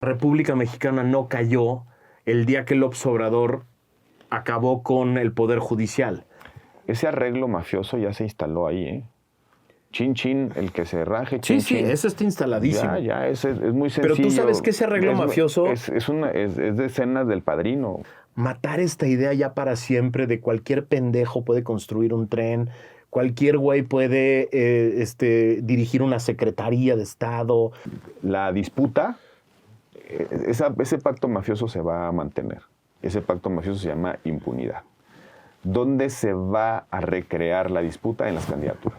República Mexicana no cayó el día que López Obrador acabó con el Poder Judicial. Ese arreglo mafioso ya se instaló ahí, ¿eh? Chin, chin, el que se raje, chin, Sí, chin. eso está instaladísimo. Ya, es muy sencillo. Pero tú sabes que ese arreglo mafioso... Es de escenas del Padrino. Matar esta idea ya para siempre de cualquier pendejo puede construir un tren, cualquier güey puede dirigir una secretaría de Estado. La disputa, ese pacto mafioso se va a mantener. Ese pacto mafioso se llama impunidad. ¿Dónde se va a recrear la disputa? En las candidaturas.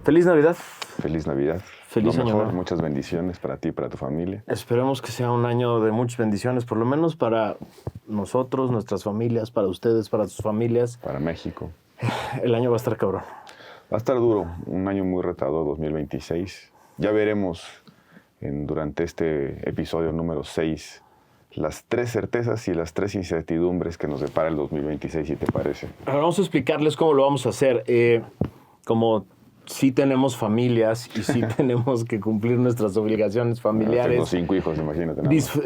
¡Feliz Navidad! Feliz Navidad. Feliz Lo año mejor, nuevo. muchas bendiciones para ti y para tu familia. Esperemos que sea un año de muchas bendiciones, por lo menos para nosotros, nuestras familias, para ustedes, para sus familias. Para México. El año va a estar cabrón. Va a estar duro, un año muy retador, 2026. Ya veremos durante este episodio número 6 las 3 certezas y las 3 incertidumbres que nos depara el 2026, si te parece. Ahora vamos a explicarles cómo lo vamos a hacer. Como sí tenemos familias y sí tenemos que cumplir nuestras obligaciones familiares. Tengo 5 hijos, imagínate. Nada más.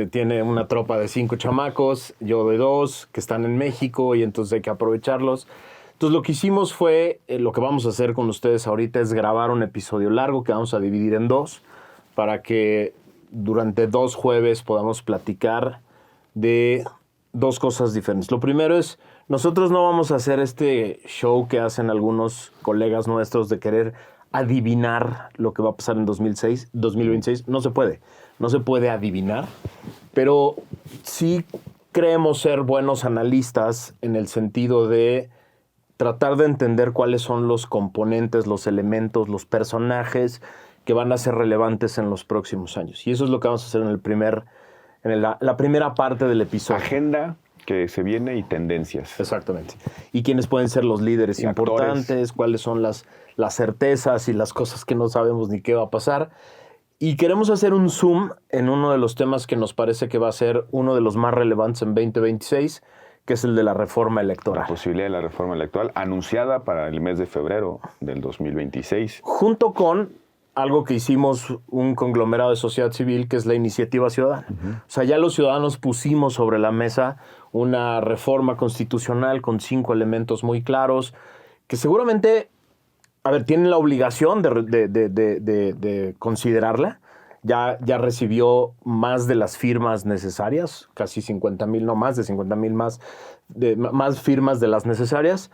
Tiene una tropa de 5 chamacos, yo de 2, que están en México y entonces hay que aprovecharlos. Entonces lo que hicimos fue, lo que vamos a hacer con ustedes ahorita es grabar un episodio largo que vamos a dividir en 2 para que durante 2 jueves podamos platicar de 2 cosas diferentes. Lo primero es, nosotros no vamos a hacer este show que hacen algunos colegas nuestros de querer adivinar lo que va a pasar en 2026. No se puede adivinar, pero sí creemos ser buenos analistas en el sentido de tratar de entender cuáles son los componentes, los elementos, los personajes que van a ser relevantes en los próximos años. Y eso es lo que vamos a hacer en la primera parte del episodio. Agenda que se viene y tendencias. Exactamente. Y quiénes pueden ser los líderes importantes, actores. Cuáles son las certezas y las cosas que no sabemos ni qué va a pasar. Y queremos hacer un zoom en uno de los temas que nos parece que va a ser uno de los más relevantes en 2026, que es el de la reforma electoral. La posibilidad de la reforma electoral anunciada para el mes de febrero del 2026. Junto con algo que hicimos un conglomerado de sociedad civil, que es la iniciativa ciudadana. O sea, ya los ciudadanos pusimos sobre la mesa una reforma constitucional con 5 elementos muy claros, que seguramente, tienen la obligación de considerarla. Ya recibió más de las firmas necesarias, casi 50,000, no más de 50,000 más firmas de las necesarias.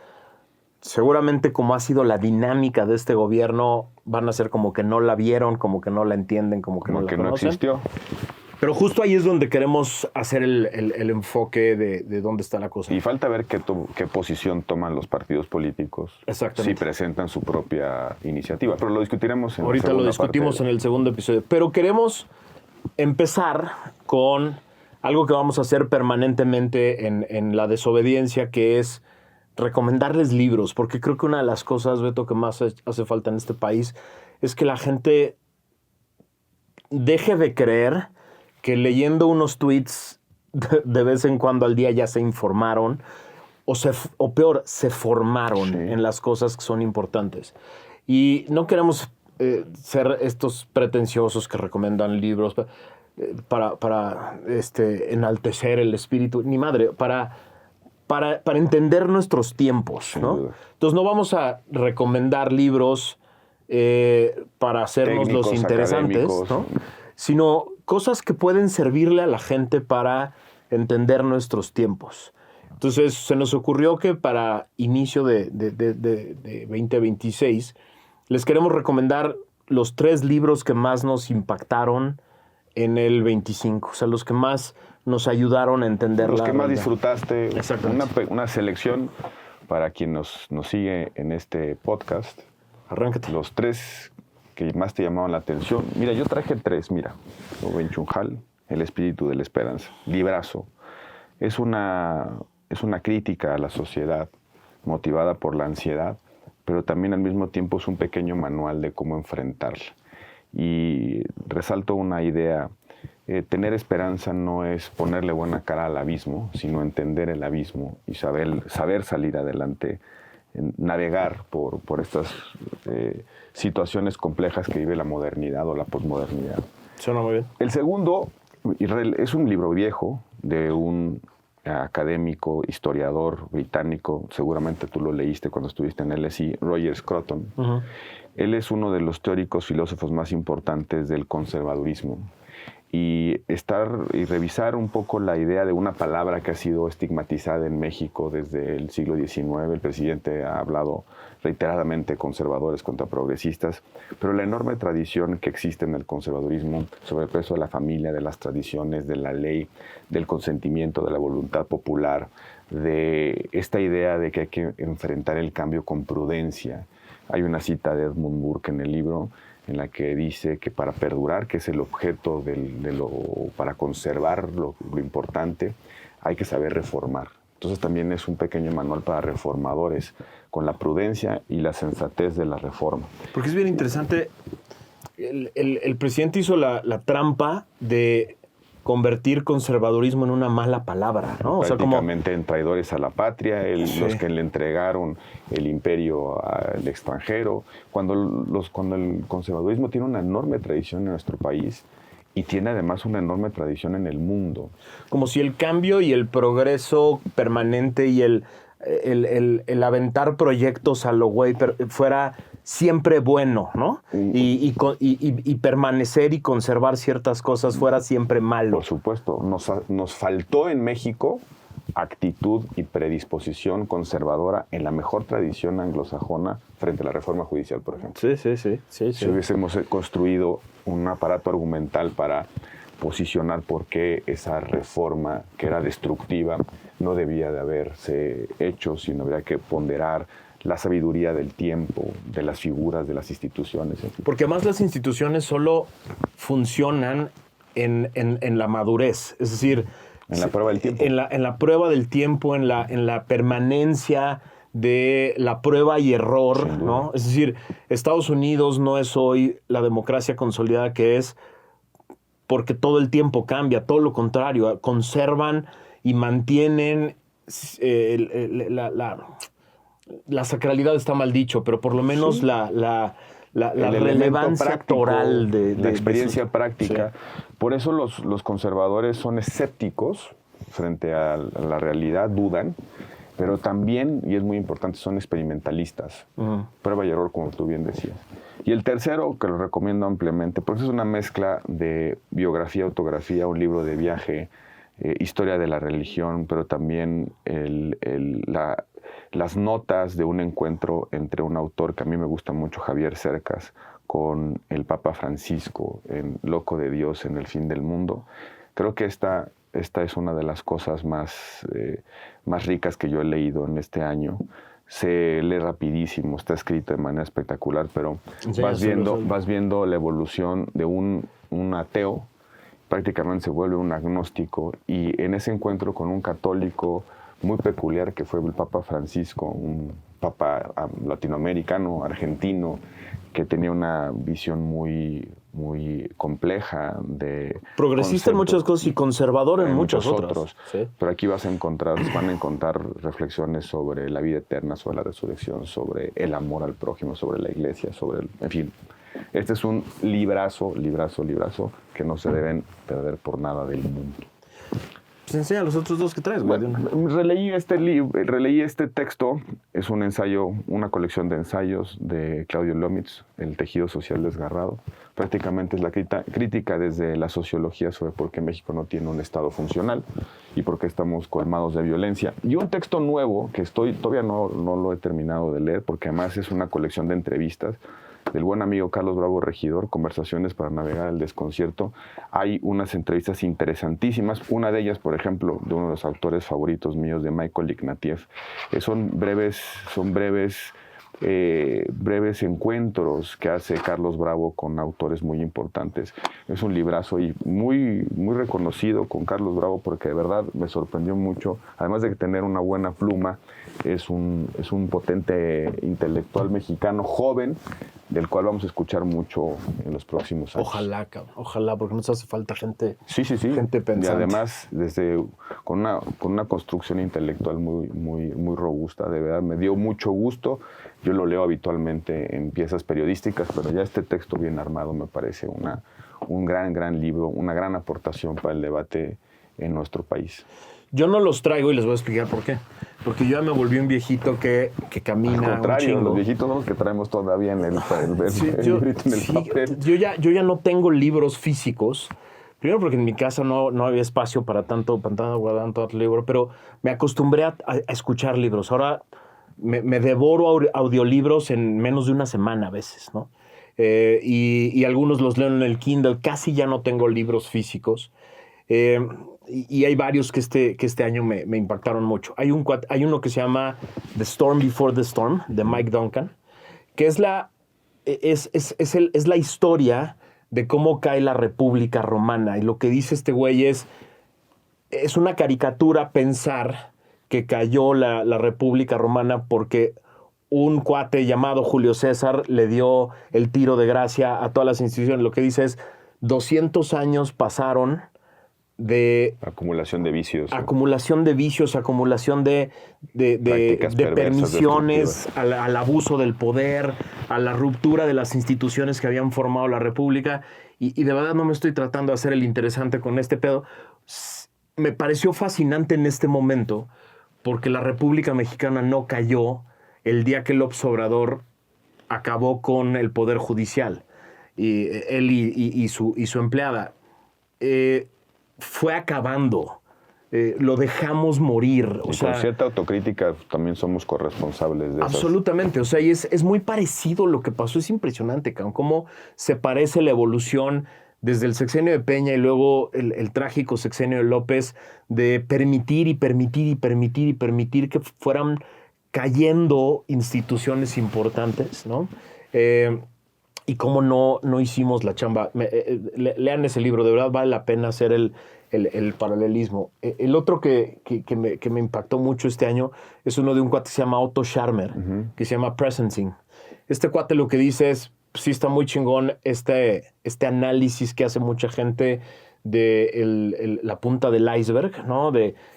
Seguramente, como ha sido la dinámica de este gobierno, van a ser como que no la vieron, como que no la entienden, como que no la conocen. No existió. Pero justo ahí es donde queremos hacer el enfoque de dónde está la cosa. Y falta ver qué posición toman los partidos políticos. Exactamente. Si presentan su propia iniciativa. Pero lo discutiremos Ahorita lo discutimos en el segundo episodio. Pero queremos empezar con algo que vamos a hacer permanentemente en la desobediencia, que es recomendarles libros, porque creo que una de las cosas, Beto, que más hace falta en este país es que la gente deje de creer que leyendo unos tweets de vez en cuando al día ya se informaron, o peor, se formaron en las cosas que son importantes. Y no queremos ser estos pretenciosos que recomiendan libros para enaltecer el espíritu, ni madre, para entender nuestros tiempos, ¿no? Entonces no vamos a recomendar libros para hacernos técnicos, los interesantes, ¿no? Sino cosas que pueden servirle a la gente para entender nuestros tiempos. Entonces se nos ocurrió que para inicio de 2026 les queremos recomendar los 3 libros que más nos impactaron en el 25, o sea, los que más nos ayudaron a entender los que más disfrutaste. Una selección para quien nos sigue en este podcast. Arráncate. Los 3 que más te llamaban la atención. Mira, yo traje 3, mira. Rubén Chunjal, El espíritu de la esperanza. Librazo. Es una crítica a la sociedad motivada por la ansiedad, pero también al mismo tiempo es un pequeño manual de cómo enfrentarla. Y resalto una idea tener esperanza no es ponerle buena cara al abismo, sino entender el abismo y saber salir adelante, navegar por estas situaciones complejas que vive la modernidad o la posmodernidad. Suena muy bien. El segundo es un libro viejo de un académico, historiador británico, seguramente tú lo leíste cuando estuviste en LSI, Roger Scruton. Uh-huh. Él es uno de los teóricos filósofos más importantes del conservadurismo. Y revisar un poco la idea de una palabra que ha sido estigmatizada en México desde el siglo XIX. El presidente ha hablado reiteradamente conservadores contra progresistas, pero la enorme tradición que existe en el conservadurismo sobre el peso de la familia, de las tradiciones, de la ley, del consentimiento, de la voluntad popular, de esta idea de que hay que enfrentar el cambio con prudencia. Hay una cita de Edmund Burke en el libro en la que dice que para perdurar, que es el objeto para conservar lo importante, hay que saber reformar. Entonces también es un pequeño manual para reformadores, con la prudencia y la sensatez de la reforma. Porque es bien interesante, el presidente hizo la trampa de convertir conservadurismo en una mala palabra, ¿no? Prácticamente en traidores a la patria, los que le entregaron el imperio al extranjero, cuando el conservadurismo tiene una enorme tradición en nuestro país y tiene además una enorme tradición en el mundo. Como si el cambio y el progreso permanente y el aventar proyectos a lo güey fuera siempre bueno, ¿no? Y permanecer y conservar ciertas cosas fuera siempre malo. Por supuesto. Nos faltó en México actitud y predisposición conservadora en la mejor tradición anglosajona frente a la reforma judicial, por ejemplo. Sí. Si hubiésemos construido un aparato argumental para posicionar por qué esa reforma, que era destructiva, no debía de haberse hecho, sino habría que ponderar la sabiduría del tiempo, de las figuras, de las instituciones. Porque además las instituciones solo funcionan en la madurez, es decir, en la prueba del tiempo. En la prueba del tiempo, en la permanencia de la prueba y error, ¿no? Es decir, Estados Unidos no es hoy la democracia consolidada que es porque todo el tiempo cambia, todo lo contrario, conservan y mantienen la sacralidad está mal dicho, pero por lo menos la relevancia actoral de la experiencia práctica. Por eso los conservadores son escépticos frente a la realidad, dudan, pero también, y es muy importante, son experimentalistas. Prueba y error, como tú bien decías. Y el tercero, que lo recomiendo ampliamente, porque es una mezcla de biografía, autografía, un libro de viaje, historia de la religión, pero también las notas de un encuentro entre un autor que a mí me gusta mucho, Javier Cercas, con el Papa Francisco en Loco de Dios en el fin del mundo. Creo que esta es una de las cosas más ricas que yo he leído en este año. Se lee rapidísimo, está escrito de manera espectacular, pero vas viendo la evolución de un ateo, prácticamente se vuelve un agnóstico, y en ese encuentro con un católico muy peculiar que fue el Papa Francisco, un papa latinoamericano, argentino, que tenía una visión muy compleja de progresista en muchas cosas y conservador en muchos otros. ¿Sí? Pero aquí van a encontrar reflexiones sobre la vida eterna, sobre la resurrección, sobre el amor al prójimo, sobre la iglesia, en fin. Este es un librazo que no se deben perder por nada del mundo. Pues enseña los otros dos que traes, güey. Releí este texto, es un ensayo, una colección de ensayos de Claudio Lomitz, El tejido social desgarrado. Prácticamente es la crítica desde la sociología sobre por qué México no tiene un Estado funcional y por qué estamos colmados de violencia. Y un texto nuevo que todavía no lo he terminado de leer, porque además es una colección de entrevistas del buen amigo Carlos Bravo Regidor, Conversaciones para navegar el desconcierto. Hay unas entrevistas interesantísimas, una de ellas, por ejemplo, de uno de los autores favoritos míos, de Michael Ignatieff. Son breves encuentros que hace Carlos Bravo con autores muy importantes. Es un librazo y muy reconocido con Carlos Bravo, porque de verdad me sorprendió mucho. Además de tener una buena pluma, es un potente intelectual mexicano, joven, del cual vamos a escuchar mucho en los próximos años. Ojalá, cabrón, ojalá, porque nos hace falta gente, Sí. gente pensante. Y además, con una construcción intelectual muy robusta, de verdad, me dio mucho gusto. Yo lo leo habitualmente en piezas periodísticas, pero ya este texto bien armado me parece un gran libro, una gran aportación para el debate en nuestro país. Yo no los traigo y les voy a explicar por qué. Porque yo ya me volví un viejito que camina. Al contrario, un chingo. los viejitos son los que traemos todavía en el Sí, librito, en el papel. Yo ya no tengo libros físicos. Primero porque en mi casa no había espacio para tanto guardar tanto libro, pero me acostumbré a escuchar libros. Ahora me devoro audiolibros en menos de una semana a veces, ¿no? Y algunos los leo en el Kindle. Casi ya no tengo libros físicos. Y hay varios que este año me impactaron mucho. Hay uno que se llama The Storm Before the Storm, de Mike Duncan, que es la historia de cómo cae la República Romana. Y lo que dice este güey es una caricatura pensar que cayó la República Romana porque un cuate llamado Julio César le dio el tiro de gracia a todas las instituciones. Lo que dice es 200 años pasaron de acumulación de vicios, acumulación de permisiones, al abuso del poder, a la ruptura de las instituciones que habían formado la República. Y de verdad no me estoy tratando de hacer el interesante con este pedo. Me pareció fascinante en este momento porque la República Mexicana no cayó el día que López Obrador acabó con el Poder Judicial. Y él y su empleada. Fue acabando. Lo dejamos morir. Y con cierta autocrítica también somos corresponsables de eso. Absolutamente. O sea, y es muy parecido lo que pasó. Es impresionante, cabrón, cómo se parece la evolución desde el sexenio de Peña y luego el trágico sexenio de López, de permitir que fueran cayendo instituciones importantes, ¿no? Y cómo no hicimos la chamba. Lean ese libro, de verdad vale la pena hacer el paralelismo. El otro que me impactó mucho este año es uno de un cuate que se llama Otto Scharmer, que se llama Presencing. Este cuate lo que dice es, sí está muy chingón este análisis que hace mucha gente de la punta del iceberg, ¿no?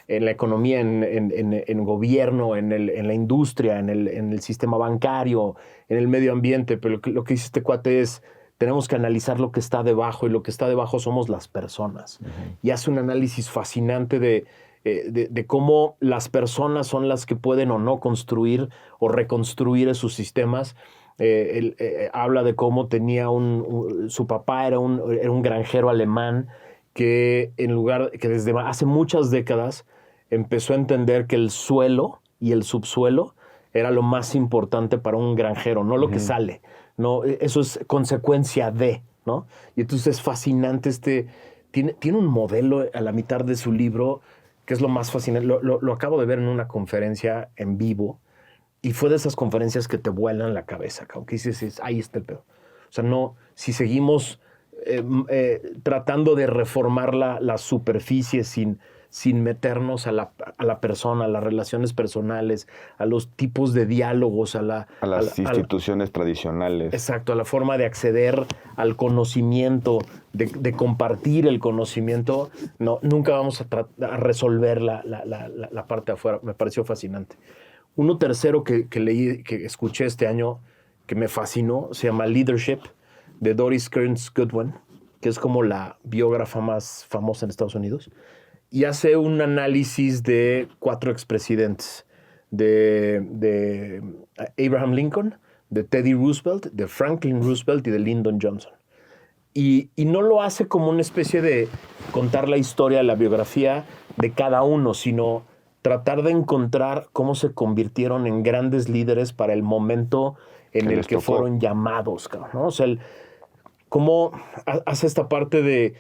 En la economía, en gobierno, en la industria, en el sistema bancario, en el medio ambiente. Pero lo que dice este cuate es, tenemos que analizar lo que está debajo, y lo que está debajo somos las personas. Y hace un análisis fascinante de cómo las personas son las que pueden o no construir o reconstruir esos sistemas. Él habla de cómo tenía su papá era un granjero alemán que desde hace muchas décadas empezó a entender que el suelo y el subsuelo era lo más importante para un granjero, no lo que sale, no, eso es consecuencia de, ¿no? Y entonces es fascinante tiene un modelo a la mitad de su libro que es lo más fascinante. Lo acabo de ver en una conferencia en vivo y fue de esas conferencias que te vuelan la cabeza, aunque dices, ahí está el pedo. O sea, no, si seguimos tratando de reformar la superficie sin meternos a la persona, a las relaciones personales, a los tipos de diálogos, a las instituciones tradicionales. Exacto, a la forma de acceder al conocimiento, de compartir el conocimiento, nunca vamos a resolver la parte de afuera. Me pareció fascinante. Uno tercero que leí, que escuché este año, que me fascinó, se llama Leadership, de Doris Kearns Goodwin, que es como la biógrafa más famosa en Estados Unidos, y hace un análisis de 4 expresidentes, de Abraham Lincoln, de Teddy Roosevelt, de Franklin Roosevelt y de Lyndon Johnson. Y no lo hace como una especie de contar la historia, la biografía de cada uno, sino tratar de encontrar cómo se convirtieron en grandes líderes para el momento en el que fueron llamados, ¿no? O sea, cómo hace esta parte de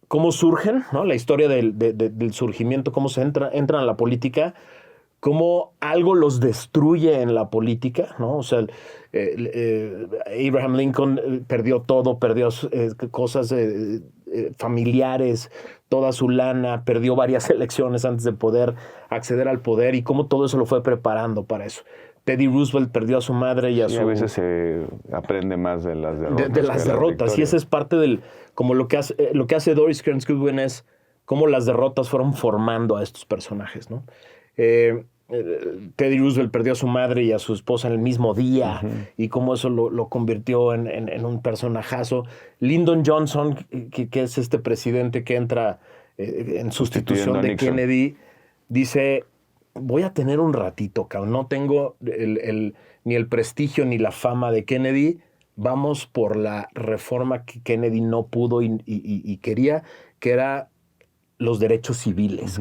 cómo surgen, ¿no? La historia del surgimiento, cómo se entran a la política, cómo algo los destruye en la política, ¿no? O sea, Abraham Lincoln perdió todo, perdió cosas familiares, toda su lana, perdió varias elecciones antes de poder acceder al poder y cómo todo eso lo fue preparando para eso. Teddy Roosevelt perdió a su madre y a Sí, su... a veces se aprende más de las derrotas. de las derrotas. Y esa es parte del... Como lo que hace Doris Kearns Goodwin es cómo las derrotas fueron formando a estos personajes, ¿no? Teddy Roosevelt perdió a su madre y a su esposa en el mismo día, y cómo eso lo convirtió en un personajazo. Lyndon Johnson, que es este presidente que entra en sustitución de Kennedy, dice: voy a tener un ratito, cabrón. No tengo ni el prestigio ni la fama de Kennedy. Vamos por la reforma que Kennedy no pudo y quería, que era los derechos civiles.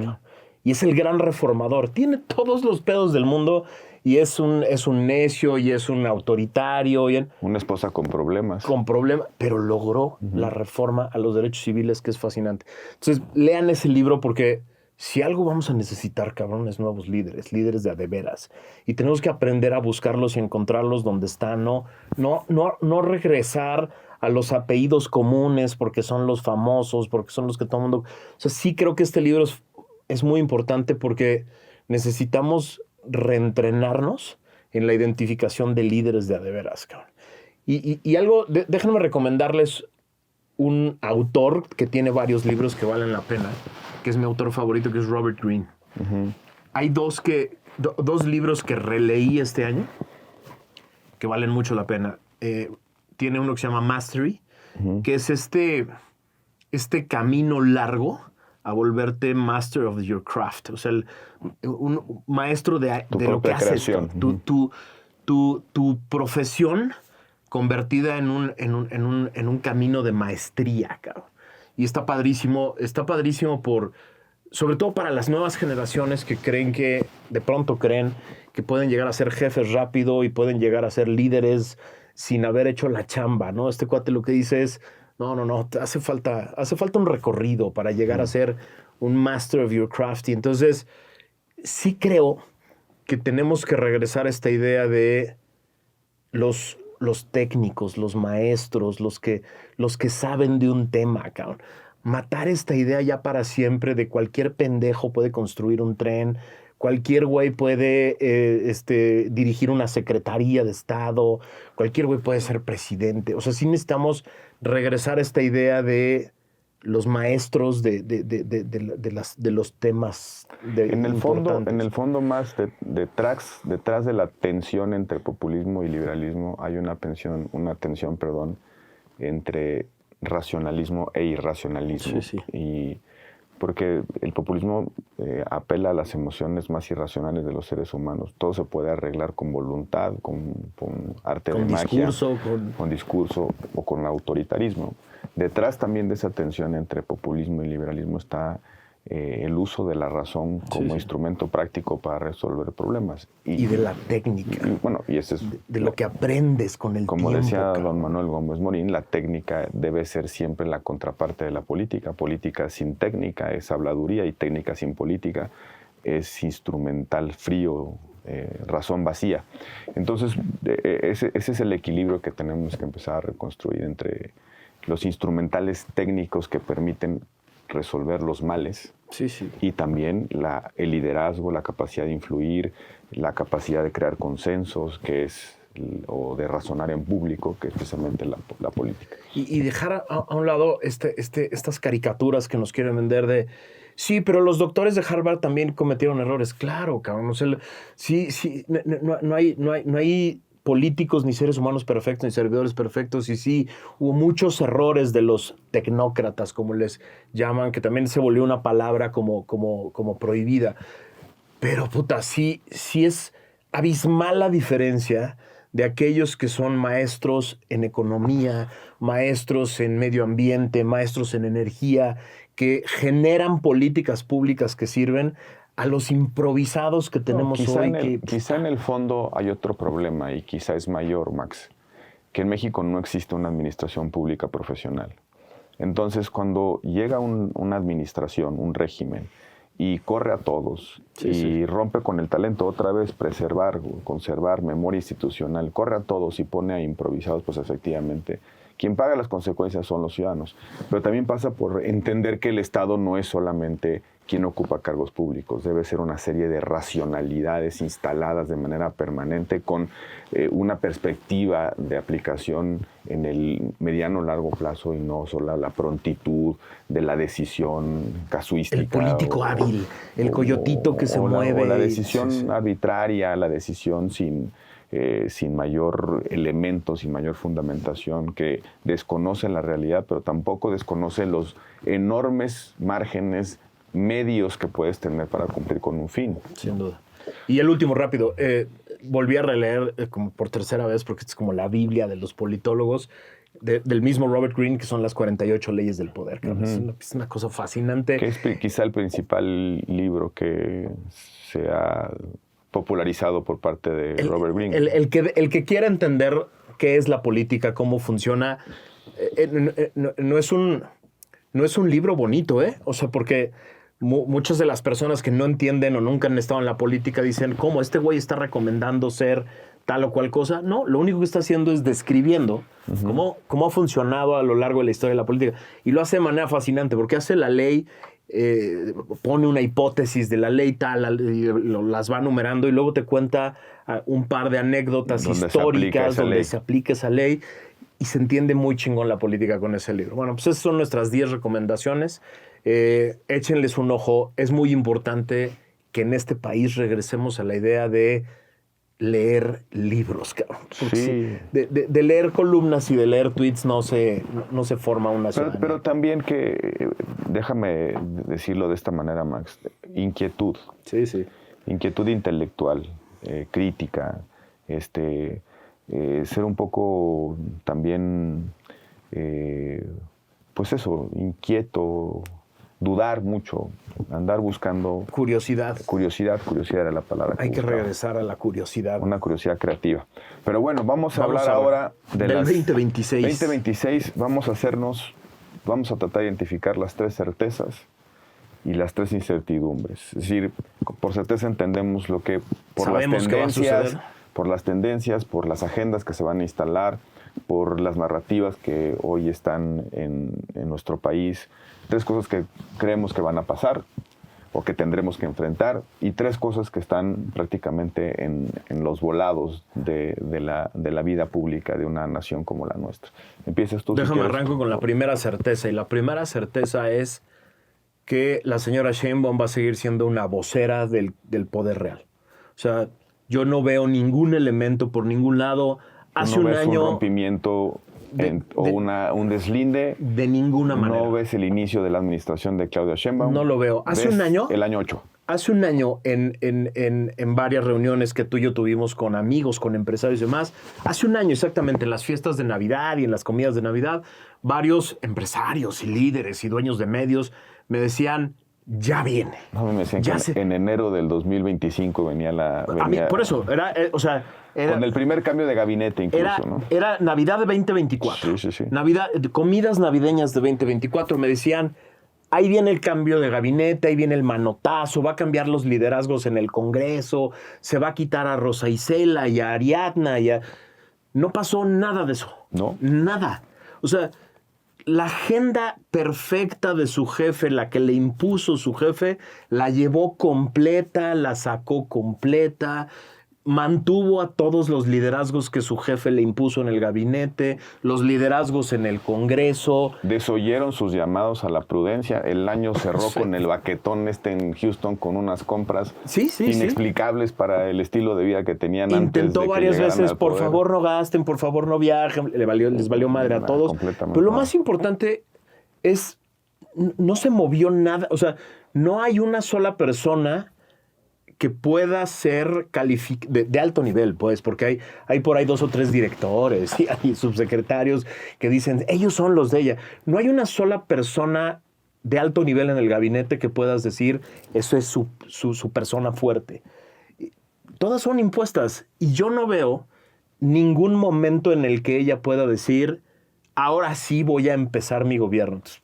Y es el gran reformador. Tiene todos los pedos del mundo y es un necio y es un autoritario. Una esposa con problemas. Con problemas, pero logró la reforma a los derechos civiles, que es fascinante. Entonces, lean ese libro porque si algo vamos a necesitar, cabrones, nuevos líderes de a de veras. Y tenemos que aprender a buscarlos y encontrarlos donde están. No regresar a los apellidos comunes porque son los famosos, porque son los que todo el mundo... O sea, sí creo que este libro es muy importante porque necesitamos reentrenarnos en la identificación de líderes de a de veras, cabrón. Y algo, déjenme recomendarles un autor que tiene varios libros que valen la pena, que es mi autor favorito, que es Robert Greene. Hay dos libros que releí este año que valen mucho la pena. Tiene uno que se llama Mastery, que es este camino largo a volverte master of your craft. O sea, un maestro de lo que haces. Tu profesión convertida en un camino de maestría, cabrón. Y está padrísimo sobre todo para las nuevas generaciones que de pronto creen que pueden llegar a ser jefes rápido y pueden llegar a ser líderes sin haber hecho la chamba, ¿no? Este cuate lo que dice es: no, hace falta un recorrido para llegar a ser un master of your craft. Y entonces sí creo que tenemos que regresar a esta idea de los técnicos, los maestros, los que saben de un tema, cabrón. Matar esta idea ya para siempre de cualquier pendejo puede construir un tren, cualquier güey puede dirigir una secretaría de Estado, cualquier güey puede ser presidente. O sea, sí necesitamos regresar a esta idea de los maestros de los temas importantes. En el fondo más detrás de la tensión entre populismo y liberalismo hay una tensión entre racionalismo e irracionalismo. Sí. Y porque el populismo apela a las emociones más irracionales de los seres humanos. Todo se puede arreglar con voluntad, con arte de magia, con discurso o con autoritarismo. Detrás también de esa tensión entre populismo y liberalismo está el uso de la razón como instrumento práctico para resolver problemas. Y de la técnica. Y ese es de lo que aprendes con el tiempo. Como decía don Manuel Gómez Morín, la técnica debe ser siempre la contraparte de la política. Política sin técnica es habladuría y técnica sin política es instrumental frío, razón vacía. Entonces, ese es el equilibrio que tenemos que empezar a reconstruir entre los instrumentales técnicos que permiten resolver los males y también el liderazgo, la capacidad de influir, la capacidad de crear consensos, o de razonar en público, que es precisamente la política. Y dejar a un lado estas caricaturas que nos quieren vender de sí, pero los doctores de Harvard también cometieron errores. Claro, cabrón. O sea, no hay políticos ni seres humanos perfectos ni servidores perfectos, y sí hubo muchos errores de los tecnócratas, como les llaman, que también se volvió una palabra como prohibida. Pero puta, sí es abismal la diferencia de aquellos que son maestros en economía, maestros en medio ambiente, maestros en energía, que generan políticas públicas que sirven, a los improvisados que tenemos hoy. Quizá en el fondo hay otro problema, y quizá es mayor, Max, que en México no existe una administración pública profesional. Entonces, cuando llega una administración, un régimen, y corre a todos, rompe con el talento otra vez, conservar memoria institucional, corre a todos y pone a improvisados, pues efectivamente, quien paga las consecuencias son los ciudadanos. Pero también pasa por entender que el Estado no es solamente quién ocupa cargos públicos. Debe ser una serie de racionalidades instaladas de manera permanente con una perspectiva de aplicación en el mediano o largo plazo y no solo la prontitud de la decisión casuística. El político hábil, el coyotito que se mueve. O la decisión arbitraria, la decisión sin mayor elemento, sin mayor fundamentación, que desconoce la realidad, pero tampoco desconoce los enormes márgenes medios que puedes tener para cumplir con un fin. Sin duda. Y el último, rápido, volví a releer como por tercera vez, porque es como la Biblia de los politólogos, del mismo Robert Greene, que son las 48 leyes del poder. Es una cosa fascinante. Que es quizá el principal libro que se ha popularizado por parte de Robert Greene. El que quiera entender qué es la política, cómo funciona, no es un libro bonito, ¿eh? O sea, porque muchas de las personas que no entienden o nunca han estado en la política dicen, ¿cómo? Este güey está recomendando ser tal o cual cosa. No, lo único que está haciendo es describiendo cómo ha funcionado a lo largo de la historia de la política. Y lo hace de manera fascinante, porque hace la ley, pone una hipótesis de la ley tal, y las va numerando y luego te cuenta un par de anécdotas históricas donde se aplica esa ley y se entiende muy chingón la política con ese libro. Bueno, pues esas son nuestras 10 recomendaciones. Échenles un ojo. Es muy importante que en este país regresemos a la idea de leer libros, cabrón. Sí. De leer columnas y de leer tweets no se forma una ciudadanía. Pero también déjame decirlo de esta manera, Max, inquietud. Sí, sí. Inquietud intelectual, crítica, ser un poco también, pues eso, inquieto, dudar mucho, andar buscando... Curiosidad. Curiosidad era la palabra. Hay que regresar a la curiosidad. Una curiosidad creativa. Pero bueno, vamos a hablar ahora del 2026. 2026, vamos a tratar de identificar las 3 certezas y las 3 incertidumbres. Es decir, por certeza entendemos lo que... Sabemos qué va a suceder. Por las tendencias, por las agendas que se van a instalar, por las narrativas que hoy están en nuestro país. 3 cosas que creemos que van a pasar o que tendremos que enfrentar y 3 cosas que están prácticamente en los volados de la vida pública de una nación como la nuestra. Empiezas tú. Déjame arranco con la primera certeza, y la primera certeza es que la señora Sheinbaum va a seguir siendo una vocera del poder real. O sea, yo no veo ningún elemento por ningún lado. Hace un año... un rompimiento un deslinde. De ninguna manera. ¿No ves el inicio de la administración de Claudia Sheinbaum? No lo veo. Hace un año... El año 8. Hace un año, en varias reuniones que tú y yo tuvimos con amigos, con empresarios y demás, hace un año exactamente, en las fiestas de Navidad y en las comidas de Navidad, varios empresarios y líderes y dueños de medios me decían, ya viene. No, me decían que en enero del 2025 venía la... A mí, por eso, era con el primer cambio de gabinete incluso, ¿no? Era Navidad de 2024. Sí. Comidas navideñas de 2024. Me decían, ahí viene el cambio de gabinete, ahí viene el manotazo, va a cambiar los liderazgos en el Congreso, se va a quitar a Rosa Isela y a Ariadna. No pasó nada de eso. ¿No? Nada. O sea, la agenda perfecta de su jefe, la que le impuso su jefe, la llevó completa, la sacó completa, mantuvo a todos los liderazgos que su jefe le impuso en el gabinete, los liderazgos en el Congreso. Desoyeron sus llamados a la prudencia. El año cerró con el baquetón en Houston con unas compras inexplicables para el estilo de vida que tenían antes de que Intentó varias veces, por poder. Favor no gasten, por favor no viajen. Les valió madre a todos. Pero lo más importante es, no se movió nada. O sea, no hay una sola persona que pueda ser de alto nivel, pues, porque hay por ahí 2 o 3 directores y hay subsecretarios que dicen, ellos son los de ella. No hay una sola persona de alto nivel en el gabinete que puedas decir, eso es su persona fuerte. Todas son impuestas y yo no veo ningún momento en el que ella pueda decir, ahora sí voy a empezar mi gobierno. Entonces,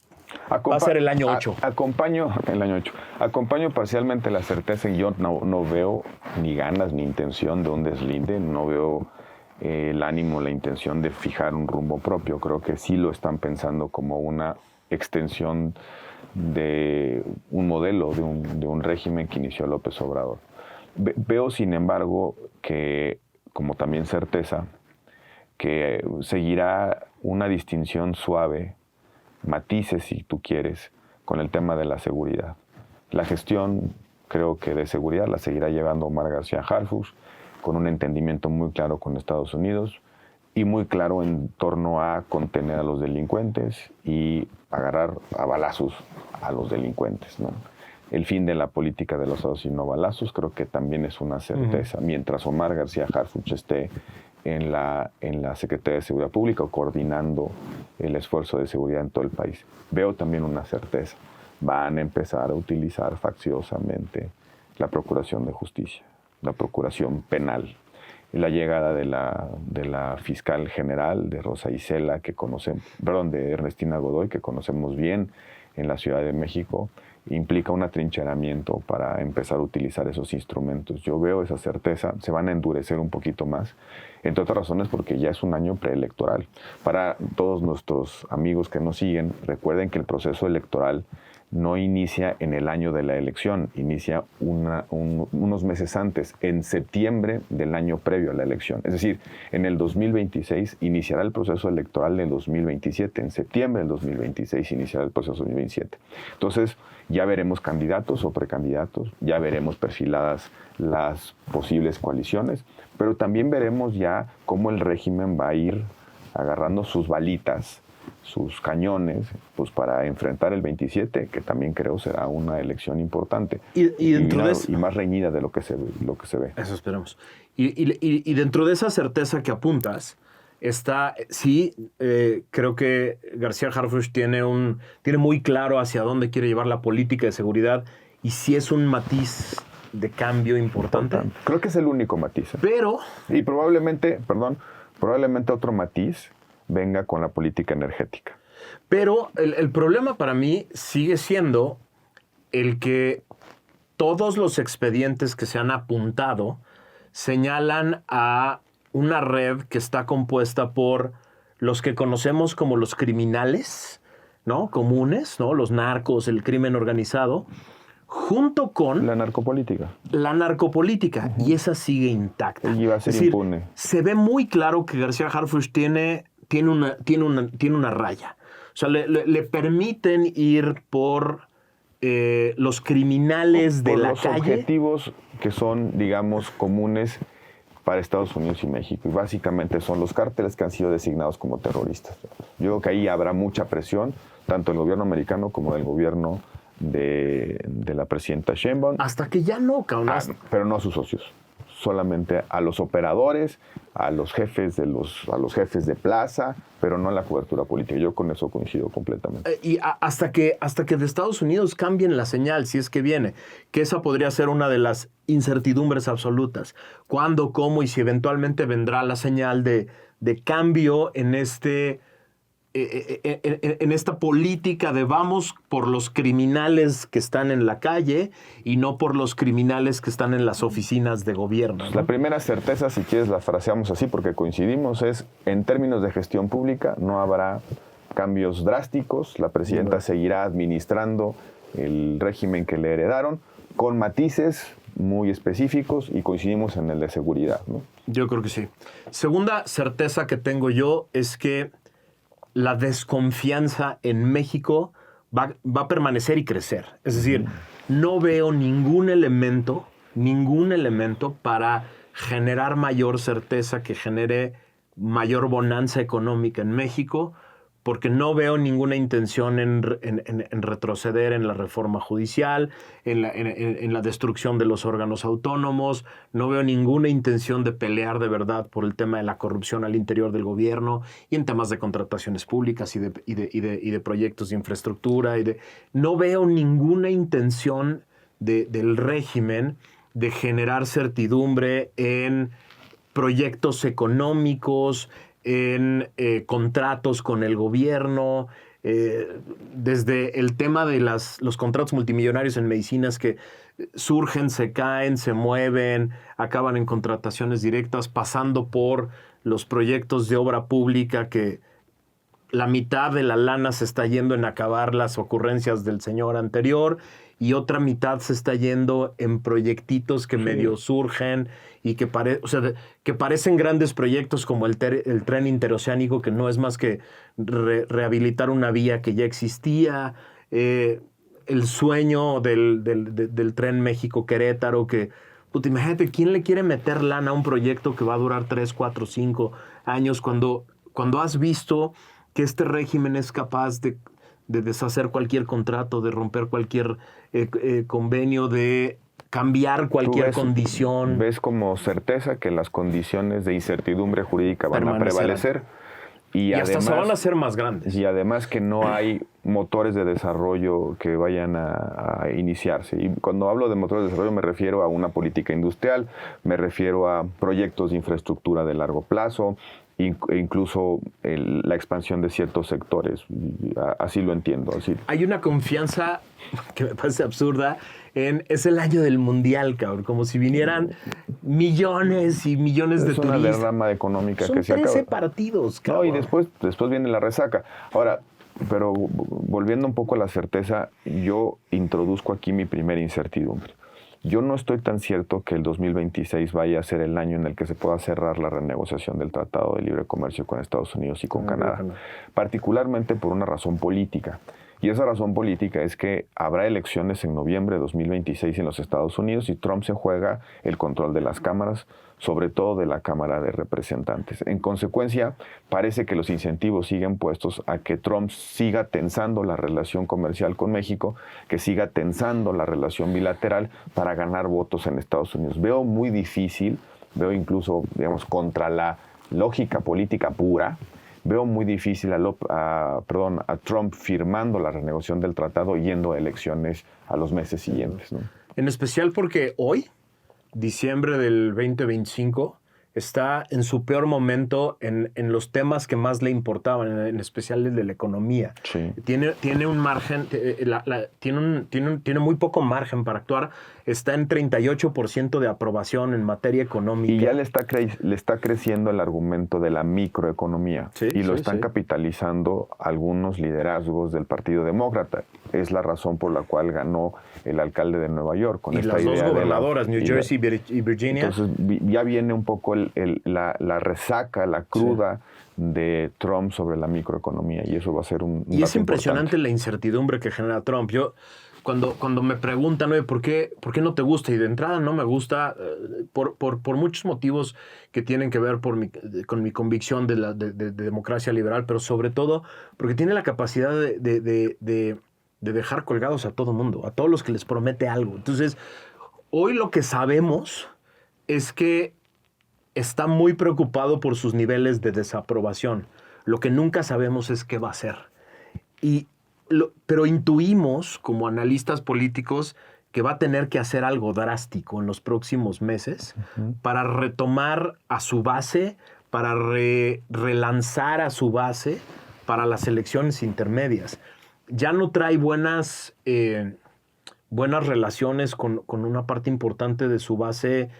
va a ser el año 8. Acompaño parcialmente la certeza y yo no veo ni ganas ni intención de un deslinde, no veo el ánimo, la intención de fijar un rumbo propio. Creo que sí lo están pensando como una extensión de un modelo, de un régimen que inició López Obrador. Veo, sin embargo, que, como también certeza, que seguirá una distinción suave, matices si tú quieres, con el tema de la seguridad. La gestión, creo que de seguridad, la seguirá llevando Omar García Harfuch, con un entendimiento muy claro con Estados Unidos y muy claro en torno a contener a los delincuentes y agarrar a balazos a los delincuentes, ¿no? El fin de la política de los balazos y no balazos creo que también es una certeza. Mientras Omar García Harfuch esté en la Secretaría de Seguridad Pública o coordinando el esfuerzo de seguridad en todo el país. Veo también una certeza. Van a empezar a utilizar facciosamente la Procuración de Justicia, la Procuración Penal. La llegada de la fiscal general, de Rosa Isela, de Ernestina Godoy, que conocemos bien en la Ciudad de México, implica un atrincheramiento para empezar a utilizar esos instrumentos. Yo veo esa certeza, se van a endurecer un poquito más, entre otras razones porque ya es un año preelectoral. Para todos nuestros amigos que nos siguen, recuerden que el proceso electoral no inicia en el año de la elección, inicia unos meses antes, en septiembre del año previo a la elección. Es decir, en el 2026 iniciará el proceso electoral del 2027, en septiembre del 2026 iniciará el proceso 2027. Entonces, ya veremos candidatos o precandidatos, ya veremos perfiladas las posibles coaliciones, pero también veremos ya cómo el régimen va a ir agarrando sus balitas, sus cañones, pues para enfrentar el 27, que también creo será una elección importante y más reñida de lo que se ve. Eso esperemos. Y dentro de esa certeza que apuntas, creo que García Harfuch tiene muy claro hacia dónde quiere llevar la política de seguridad y sí es un matiz de cambio importante. Creo que es el único matiz. Pero... Y probablemente otro matiz venga con la política energética. Pero el problema para mí sigue siendo el que todos los expedientes que se han apuntado señalan a una red que está compuesta por los que conocemos como los criminales, ¿no? Comunes, ¿no? Los narcos, el crimen organizado, junto con... La narcopolítica. Y esa sigue intacta. Y va a ser impune. Se ve muy claro que García Harfuch tiene una raya. O sea, le permiten ir por los criminales de la calle. Los objetivos que son, digamos, comunes para Estados Unidos y México. Y básicamente son los cárteles que han sido designados como terroristas. Yo creo que ahí habrá mucha presión, tanto del gobierno americano como del gobierno de la presidenta Sheinbaum. Hasta que ya no, cabrón. Pero no a sus socios. Solamente a los operadores, a los jefes de plaza, pero no a la cobertura política. Yo con eso coincido completamente. Hasta que de Estados Unidos cambien la señal, si es que viene, que esa podría ser una de las incertidumbres absolutas. ¿Cuándo, cómo y si eventualmente vendrá la señal de cambio en esta política de vamos por los criminales que están en la calle y no por los criminales que están en las oficinas de gobierno, ¿no? La primera certeza, si quieres la fraseamos así porque coincidimos, es en términos de gestión pública no habrá cambios drásticos. La presidenta seguirá administrando el régimen que le heredaron con matices muy específicos y coincidimos en el de seguridad, ¿no? Yo creo que sí. Segunda certeza que tengo yo es que la desconfianza en México va a permanecer y crecer. Es decir, no veo ningún elemento para generar mayor certeza, que genere mayor bonanza económica en México, porque no veo ninguna intención en retroceder en la reforma judicial, en la destrucción de los órganos autónomos. No veo ninguna intención de pelear de verdad por el tema de la corrupción al interior del gobierno y en temas de contrataciones públicas y de proyectos de infraestructura. No veo ninguna intención del régimen de generar certidumbre en proyectos económicos, en contratos con el gobierno, desde el tema de los contratos multimillonarios en medicinas que surgen, se caen, se mueven, acaban en contrataciones directas, pasando por los proyectos de obra pública que la mitad de la lana se está yendo en acabar las ocurrencias del señor anterior y otra mitad se está yendo en proyectitos que medio surgen y que, que parecen grandes proyectos como el tren interoceánico, que no es más que rehabilitar una vía que ya existía, el sueño del tren México-Querétaro, que, puta, imagínate, ¿quién le quiere meter lana a un proyecto que va a durar 3, 4, 5 años cuando has visto que este régimen es capaz de deshacer cualquier contrato, de romper cualquier convenio, de cambiar cualquier condición? Ves como certeza que las condiciones de incertidumbre jurídica van a prevalecer. Y hasta se van a hacer más grandes. Y además que no hay motores de desarrollo que vayan a iniciarse. Y cuando hablo de motores de desarrollo me refiero a una política industrial, me refiero a proyectos de infraestructura de largo plazo, incluso la expansión de ciertos sectores. Así lo entiendo. Así. Hay una confianza que me parece absurda es el año del mundial, cabrón, como si vinieran millones y millones de turistas. Es una derrama económica que se acaba. Son 13 partidos, cabrón. No, y después viene la resaca. Ahora, pero volviendo un poco a la certeza, yo introduzco aquí mi primera incertidumbre. Yo no estoy tan cierto que el 2026 vaya a ser el año en el que se pueda cerrar la renegociación del Tratado de Libre Comercio con Estados Unidos y con Canadá, particularmente por una razón política. Y esa razón política es que habrá elecciones en noviembre de 2026 en los Estados Unidos y Trump se juega el control de las cámaras, sobre todo de la Cámara de Representantes. En consecuencia, parece que los incentivos siguen puestos a que Trump siga tensando la relación comercial con México, que siga tensando la relación bilateral para ganar votos en Estados Unidos. Veo muy difícil, veo incluso, digamos, contra la lógica política pura, veo muy difícil a Trump firmando la renegociación del tratado y yendo a elecciones a los meses siguientes, ¿no? En especial porque hoy, diciembre del 2025, está en su peor momento en los temas que más le importaban, en especial el de la economía. Sí. Tiene un margen, tiene muy poco margen para actuar. Está en 38% de aprobación en materia económica. Y ya le está creciendo el argumento de la microeconomía. Sí, y lo están capitalizando algunos liderazgos del Partido Demócrata. Es la razón por la cual ganó el alcalde de Nueva York. Con y esta las idea dos gobernadoras, New Jersey y Virginia. Entonces ya viene un poco la resaca, la cruda de Trump sobre la microeconomía. Y eso va a ser un Y es impresionante importante. la incertidumbre que genera Trump. Yo... Cuando me preguntan, oye, ¿por qué no te gusta? Y de entrada no me gusta por muchos motivos que tienen que ver con mi convicción de democracia liberal, pero sobre todo porque tiene la capacidad de dejar colgados a todo mundo, a todos los que les promete algo. Entonces, hoy lo que sabemos es que está muy preocupado por sus niveles de desaprobación. Lo que nunca sabemos es qué va a hacer. Pero intuimos, como analistas políticos, que va a tener que hacer algo drástico en los próximos meses para retomar a su base, para relanzar a su base para las elecciones intermedias. Ya no trae buenas relaciones con una parte importante de su base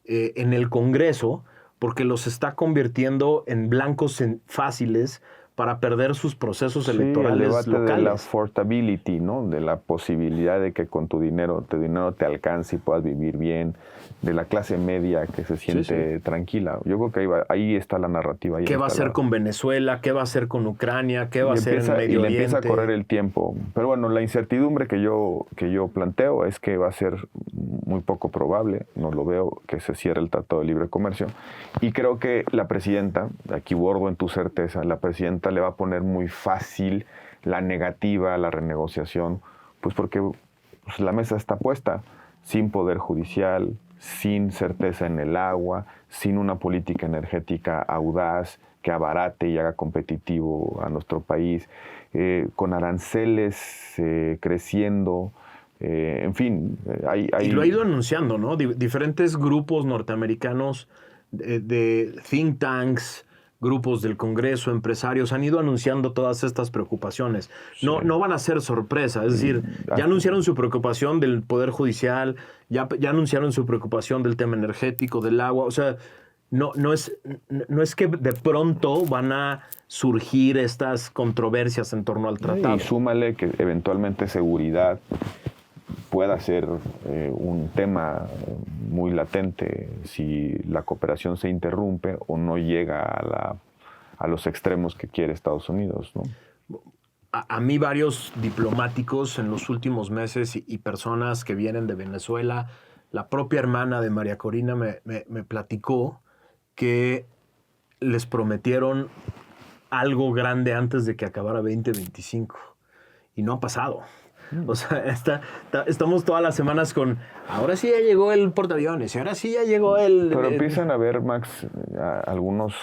en el Congreso, porque los está convirtiendo en blancos fáciles para perder sus procesos electorales el debate locales. De la affordability, ¿no? De la posibilidad de que con tu dinero te alcance y puedas vivir bien, de la clase media que se siente tranquila. Yo creo que ahí está la narrativa. ¿Qué va a hacer con Venezuela? ¿Qué va a hacer con Ucrania? ¿Qué va a hacer en Medio Oriente? Y le empieza a correr el tiempo. Pero bueno, la incertidumbre que yo planteo es que va a ser muy poco probable, no lo veo, que se cierre el Tratado de Libre Comercio. Y creo que la presidenta, aquí bordo en tu certeza, la presidenta le va a poner muy fácil la negativa a la renegociación, pues porque la mesa está puesta sin poder judicial, sin certeza en el agua, sin una política energética audaz que abarate y haga competitivo a nuestro país, con aranceles creciendo. En fin, Y lo ha ido anunciando, ¿no? Diferentes grupos norteamericanos de think tanks, grupos del Congreso, empresarios, han ido anunciando todas estas preocupaciones. No van a ser sorpresa, es decir, ya anunciaron su preocupación del Poder Judicial, ya anunciaron su preocupación del tema energético, del agua, o sea, no es que de pronto van a surgir estas controversias en torno al tratado. Y súmale que eventualmente seguridad pueda ser un tema muy latente si la cooperación se interrumpe o no llega a los extremos que quiere Estados Unidos, ¿no? A mí varios diplomáticos en los últimos meses y personas que vienen de Venezuela, la propia hermana de María Corina me platicó que les prometieron algo grande antes de que acabara 2025 y no ha pasado. O sea, estamos todas las semanas con, ahora sí ya llegó el portaaviones, ahora sí ya llegó el... Pero empiezan a ver, Max, algunos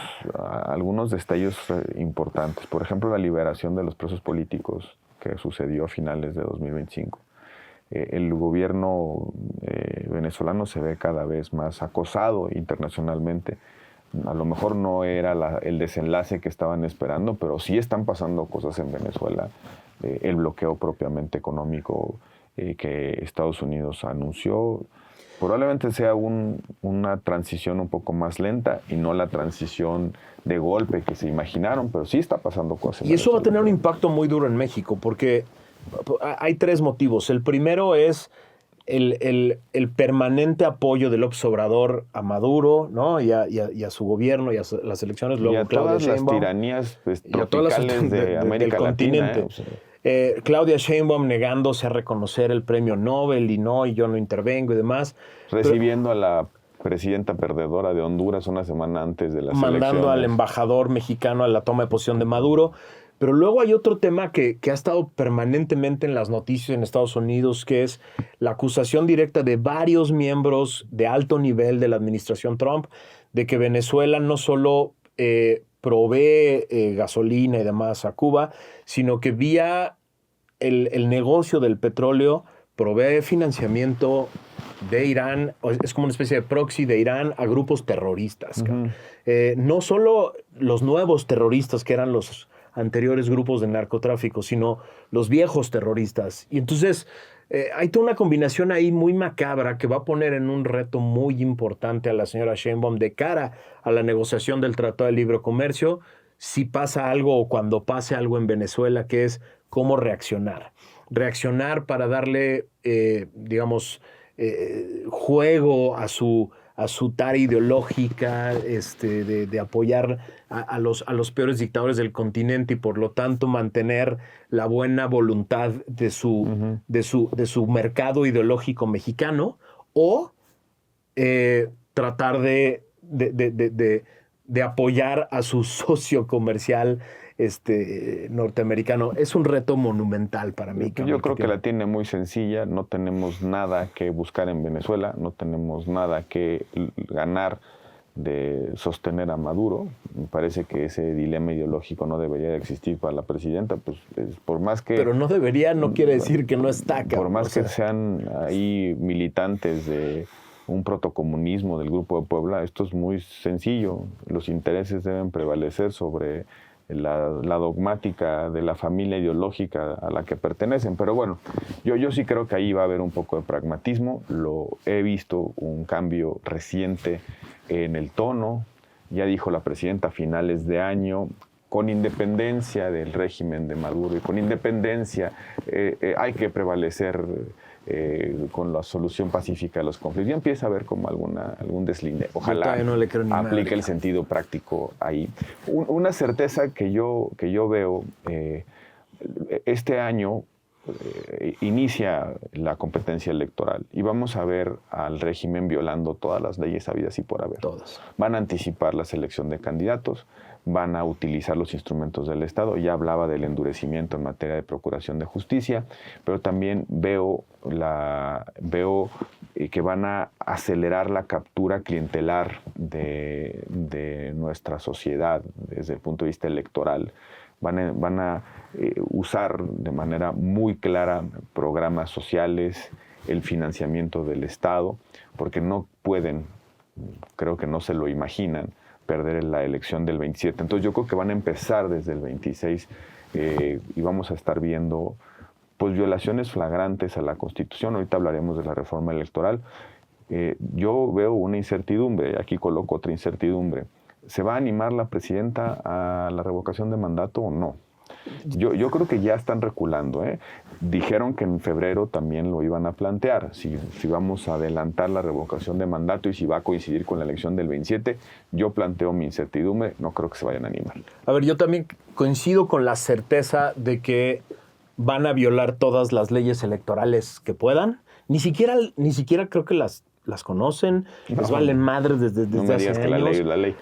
destellos importantes. Por ejemplo, la liberación de los presos políticos que sucedió a finales de 2025. El gobierno venezolano se ve cada vez más acosado internacionalmente. A lo mejor no era el desenlace que estaban esperando, pero sí están pasando cosas en Venezuela. El bloqueo propiamente económico que Estados Unidos anunció probablemente sea una transición un poco más lenta y no la transición de golpe que se imaginaron, pero sí está pasando cosas. Y eso va a tener un impacto muy duro en México, porque hay tres motivos. El primero es el permanente apoyo del López Obrador a Maduro, ¿no? y a su gobierno y a las elecciones. Luego y a Claudia todas Sheinbaum, las tiranías tropicales de América Latina. Claudia Sheinbaum negándose a reconocer el premio Nobel y yo no intervengo y demás. Recibiendo a la presidenta perdedora de Honduras una semana antes de las elecciones. Mandando al embajador mexicano a la toma de posición de Maduro. Pero luego hay otro tema que ha estado permanentemente en las noticias en Estados Unidos, que es la acusación directa de varios miembros de alto nivel de la administración Trump de que Venezuela no solo provee gasolina y demás a Cuba, sino que vía el negocio del petróleo provee financiamiento de Irán, es como una especie de proxy de Irán a grupos terroristas. Uh-huh. No solo los nuevos terroristas que eran los anteriores grupos de narcotráfico, sino los viejos terroristas. Y entonces hay toda una combinación ahí muy macabra que va a poner en un reto muy importante a la señora Sheinbaum de cara a la negociación del Tratado de Libre Comercio, si pasa algo o cuando pase algo en Venezuela, que es cómo reaccionar. Reaccionar para darle, juego a su tara ideológica de apoyar a los peores dictadores del continente y por lo tanto mantener la buena voluntad de su mercado ideológico mexicano, o tratar de apoyar a su socio comercial norteamericano. Es un reto monumental para mí. Yo creo que la tiene muy sencilla. No tenemos nada que buscar en Venezuela, no tenemos nada que ganar de sostener a Maduro. Me parece que ese dilema ideológico no debería de existir para la presidenta, pues por más que... Pero no debería, no quiere decir que no está, cabrón. Por más que sean ahí militantes de un protocomunismo del Grupo de Puebla, esto es muy sencillo. Los intereses deben prevalecer sobre la dogmática de la familia ideológica a la que pertenecen. Pero bueno, yo sí creo que ahí va a haber un poco de pragmatismo. Lo he visto, un cambio reciente en el tono. Ya dijo la presidenta a finales de año, con independencia del régimen de Maduro y con independencia hay que prevalecer con la solución pacífica de los conflictos. Ya empieza a haber como algún deslinde. Ojalá no le creo ni aplique madre. El sentido práctico ahí. Una certeza que yo veo, este año inicia la competencia electoral y vamos a ver al régimen violando todas las leyes habidas y por haber. Todas. Van a anticipar la selección de candidatos, van a utilizar los instrumentos del Estado. Ya hablaba del endurecimiento en materia de procuración de justicia, pero también veo que van a acelerar la captura clientelar de nuestra sociedad desde el punto de vista electoral. Van a usar de manera muy clara programas sociales, el financiamiento del Estado, porque no pueden, creo que no se lo imaginan, perder la elección del 27. Entonces yo creo que van a empezar desde el 26 y vamos a estar viendo pues violaciones flagrantes a la Constitución. Ahorita hablaremos de la reforma electoral, yo veo una incertidumbre, aquí coloco otra incertidumbre. ¿Se va a animar la presidenta a la revocación de mandato o no? Yo creo que ya están reculando, ¿eh? Dijeron que en febrero también lo iban a plantear, si vamos a adelantar la revocación de mandato y si va a coincidir con la elección del 27, yo planteo mi incertidumbre, no creo que se vayan a animar. A ver, yo también coincido con la certeza de que van a violar todas las leyes electorales que puedan. Ni siquiera creo que las conocen, les valen madres desde no me hace digas años. Que la ley es la ley.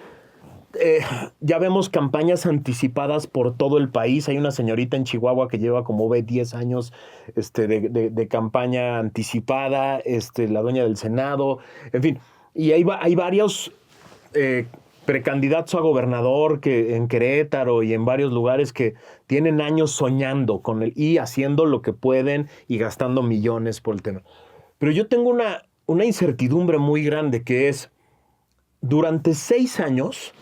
Ya vemos campañas anticipadas por todo el país. Hay una señorita en Chihuahua que lleva como 10 años de campaña anticipada, la dueña del Senado, en fin. Y hay varios precandidatos a gobernador que en Querétaro y en varios lugares que tienen años soñando con él y haciendo lo que pueden y gastando millones por el tema. Pero yo tengo una incertidumbre muy grande que es, durante 6 años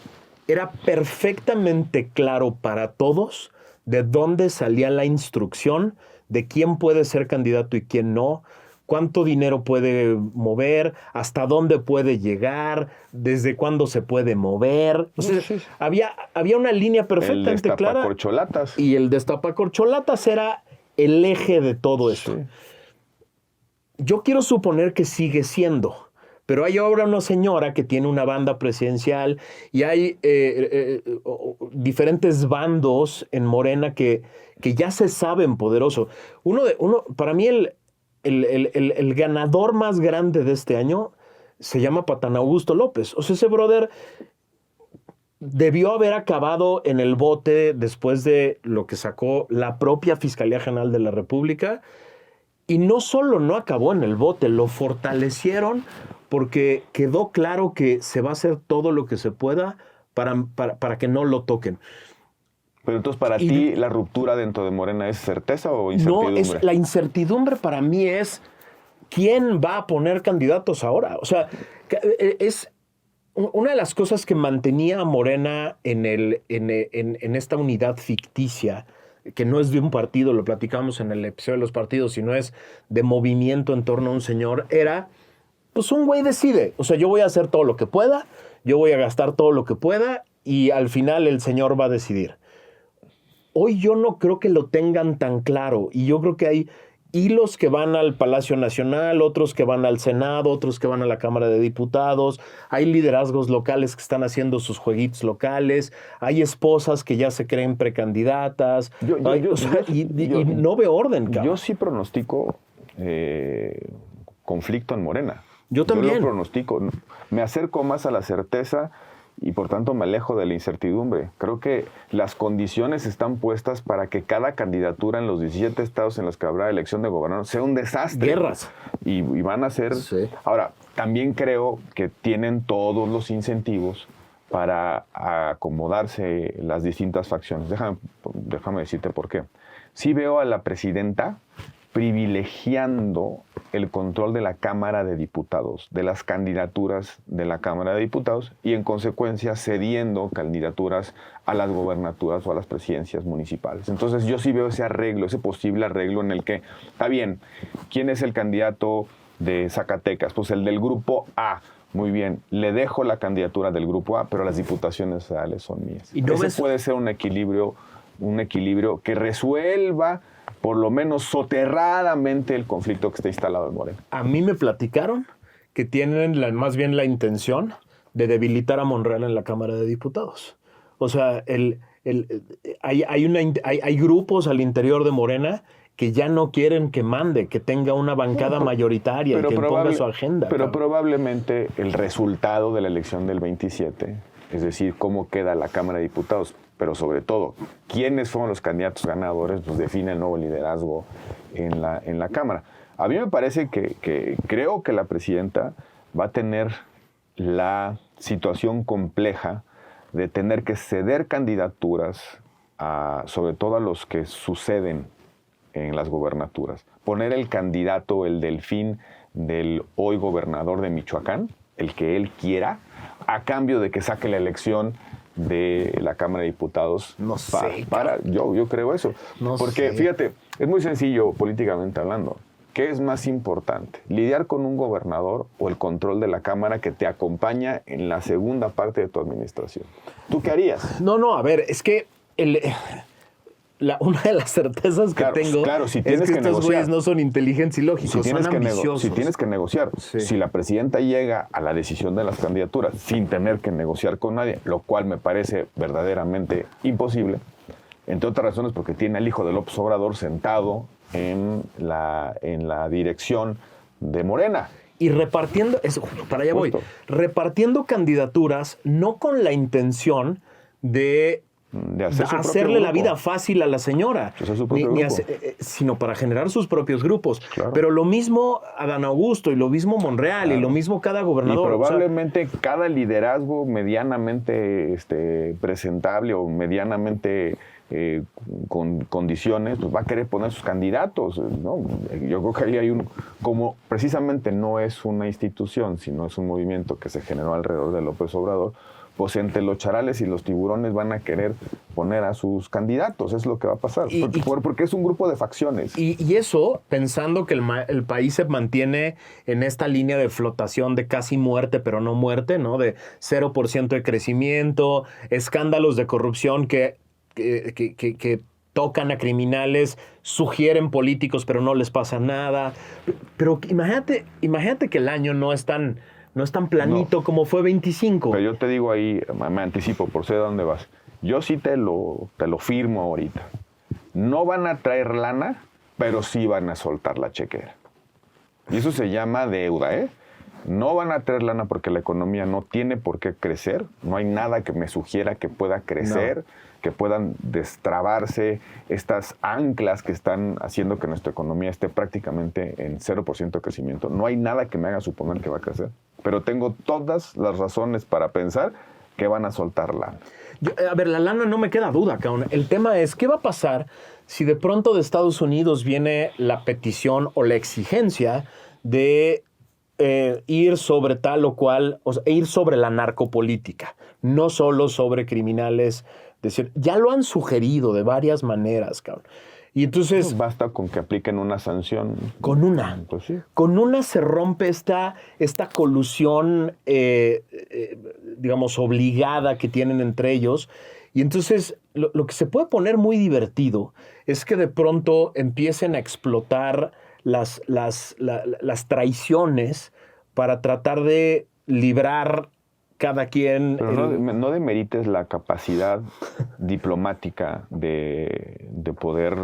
era perfectamente claro para todos de dónde salía la instrucción de quién puede ser candidato y quién no, cuánto dinero puede mover, hasta dónde puede llegar, desde cuándo se puede mover. O sea, sí. Había una línea perfectamente clara. El destapacorcholatas. Y el destapacorcholatas era el eje de todo esto. Sí. Yo quiero suponer que sigue siendo. Pero hay ahora una señora que tiene una banda presidencial y hay diferentes bandos en Morena que ya se saben poderoso. Para mí el ganador más grande de este año se llama Patán Augusto López. O sea, ese brother debió haber acabado en el bote después de lo que sacó la propia Fiscalía General de la República. Y no solo no acabó en el bote, lo fortalecieron porque quedó claro que se va a hacer todo lo que se pueda para que no lo toquen. Pero entonces, para ti, ¿la ruptura dentro de Morena es certeza o incertidumbre? No, la incertidumbre para mí es quién va a poner candidatos ahora. O sea, es una de las cosas que mantenía a Morena en esta unidad ficticia, que no es de un partido, lo platicamos en el episodio de los partidos, sino es de movimiento en torno a un señor, era, pues un güey decide, o sea, yo voy a hacer todo lo que pueda, yo voy a gastar todo lo que pueda y al final el señor va a decidir. Hoy yo no creo que lo tengan tan claro y yo creo que hay hilos que van al Palacio Nacional, otros que van al Senado, otros que van a la Cámara de Diputados, hay liderazgos locales que están haciendo sus jueguitos locales, hay esposas que ya se creen precandidatas, y no veo orden, cabrón. Yo sí pronostico conflicto en Morena. Yo también. Yo lo pronostico. Me acerco más a la certeza y por tanto me alejo de la incertidumbre. Creo que las condiciones están puestas para que cada candidatura en los 17 estados en los que habrá elección de gobernador sea un desastre. Guerras. Y van a ser... Sí. Ahora, también creo que tienen todos los incentivos para acomodarse las distintas facciones. Déjame decirte por qué. Sí veo a la presidenta privilegiando el control de la Cámara de Diputados, de las candidaturas de la Cámara de Diputados y en consecuencia cediendo candidaturas a las gobernaturas o a las presidencias municipales. Entonces yo sí veo ese arreglo, ese posible arreglo en el que, está bien, ¿quién es el candidato de Zacatecas? Pues el del grupo A. Muy bien, le dejo la candidatura del grupo A, pero las diputaciones federales son mías. ¿Y no ese puede ser un equilibrio que resuelva por lo menos soterradamente el conflicto que está instalado en Morena? A mí me platicaron que tienen más bien la intención de debilitar a Monreal en la Cámara de Diputados. O sea, hay grupos al interior de Morena que ya no quieren que mande, que tenga una bancada mayoritaria y que imponga su agenda. Pero probablemente el resultado de la elección del 27, es decir, cómo queda la Cámara de Diputados, pero sobre todo, quiénes fueron los candidatos ganadores, pues define el nuevo liderazgo en la Cámara. A mí me parece que creo que la presidenta va a tener la situación compleja de tener que ceder candidaturas, sobre todo a los que suceden en las gobernaturas. Poner el candidato, el delfín del hoy gobernador de Michoacán, el que él quiera, a cambio de que saque la elección de la Cámara de Diputados. No sé. Yo creo eso. No Porque, sé. Fíjate, es muy sencillo políticamente hablando. ¿qué es más importante? ¿Lidiar con un gobernador o el control de la Cámara que te acompaña en la segunda parte de tu administración? ¿Tú qué harías? No, a ver, es que una de las certezas que tengo si es tienes que que estos negociar. güeyes no son inteligentes y lógicos, son ambiciosos. Si tienes que negociar, Sí. si la presidenta llega a la decisión de las candidaturas sin tener que negociar con nadie, lo cual me parece verdaderamente imposible, entre otras razones porque tiene al hijo de López Obrador sentado en la dirección de Morena. Y repartiendo, para allá voy, repartiendo candidaturas no con la intención de hacerle la vida fácil a la señora, sino para generar sus propios grupos. Claro. Pero lo mismo Adán Augusto y lo mismo Monreal y lo mismo cada gobernador. Y probablemente cada liderazgo medianamente presentable o medianamente con condiciones, pues va a querer poner sus candidatos, ¿no? Yo creo que ahí hay como precisamente no es una institución, sino es un movimiento que se generó alrededor de López Obrador, pues entre los charales y los tiburones van a querer poner a sus candidatos, es lo que va a pasar, porque es un grupo de facciones. Y eso, pensando que el país se mantiene en esta línea de flotación de casi muerte, pero no muerte, ¿no? De 0% de crecimiento, escándalos de corrupción que tocan a criminales, sugieren políticos, pero no les pasa nada. Pero imagínate que el año no es tan planito como fue 25. Pero yo te digo ahí, me anticipo, por sé de dónde vas. Yo sí te lo firmo ahorita. No van a traer lana, pero sí van a soltar la chequera. Y eso se llama deuda, ¿eh? No van a traer lana porque la economía no tiene por qué crecer. No hay nada que me sugiera que pueda crecer, que puedan destrabarse estas anclas que están haciendo que nuestra economía esté prácticamente en 0% de crecimiento. No hay nada que me haga suponer que va a crecer. Pero tengo todas las razones para pensar que van a soltar lana. A ver, la lana no me queda duda, cabrón. El tema es, ¿qué va a pasar si de pronto de Estados Unidos viene la petición o la exigencia de ir sobre tal o cual, o sea, ir sobre la narcopolítica, no solo sobre criminales? Decir, ya lo han sugerido de varias maneras, cabrón. Y entonces... Pues basta con que apliquen una sanción. Con una. Pues sí. Con una se rompe esta colusión, digamos, obligada que tienen entre ellos. Y entonces lo que se puede poner muy divertido es que de pronto empiecen a explotar las traiciones para tratar de librar cada quien... Pero no demerites la capacidad diplomática de poder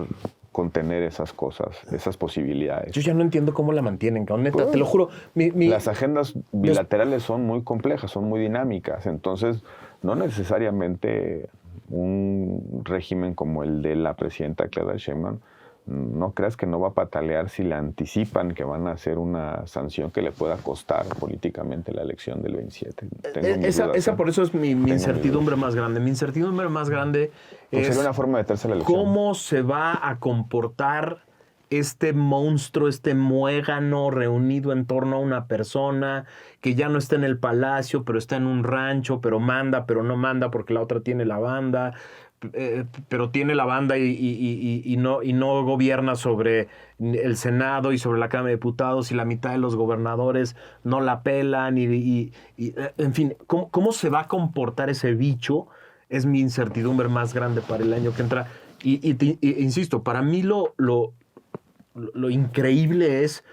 contener esas cosas, esas posibilidades. Yo ya no entiendo cómo la mantienen, cabrón. Neta, te lo juro. Las agendas bilaterales son muy complejas, son muy dinámicas. Entonces, no necesariamente un régimen como el de la presidenta Claudia Sheinbaum, no creas que no va a patalear si le anticipan que van a hacer una sanción que le pueda costar políticamente la elección del 27. Esa por eso es mi incertidumbre más grande. Mi incertidumbre más grande es... Sería una forma de meterse a la elección. ¿Cómo se va a comportar este monstruo, este muégano reunido en torno a una persona que ya no está en el palacio, pero está en un rancho, pero manda, pero no manda porque la otra tiene la banda... pero tiene la banda y no gobierna sobre el Senado y sobre la Cámara de Diputados y la mitad de los gobernadores no la pelan en fin, ¿cómo se va a comportar ese bicho? Es mi incertidumbre más grande para el año que entra. Insisto, para mí lo increíble es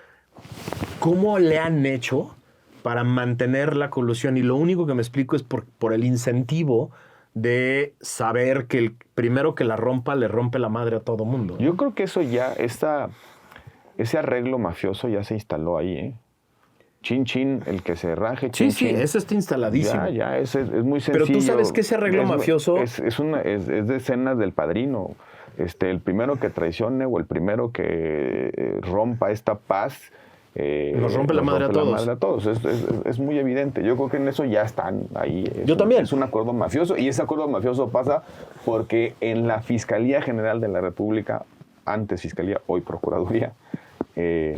cómo le han hecho para mantener la colusión, y lo único que me explico es por el incentivo de saber que el primero que la rompa le rompe la madre a todo mundo. Yo creo que eso ya, ese arreglo mafioso ya se instaló ahí, ¿eh? Chin, chin, el que se raje, chin, sí, chin. ese está instaladísimo. Ya, es muy sencillo. Pero tú sabes que ese arreglo mafioso... Es de escenas del Padrino. El primero que traicione o el primero que rompa esta paz... nos rompe la madre a todos. Es muy evidente. Yo creo que en eso ya están ahí. Yo también. Es un acuerdo mafioso, y ese acuerdo mafioso pasa porque en la Fiscalía General de la República, antes Fiscalía, hoy Procuraduría,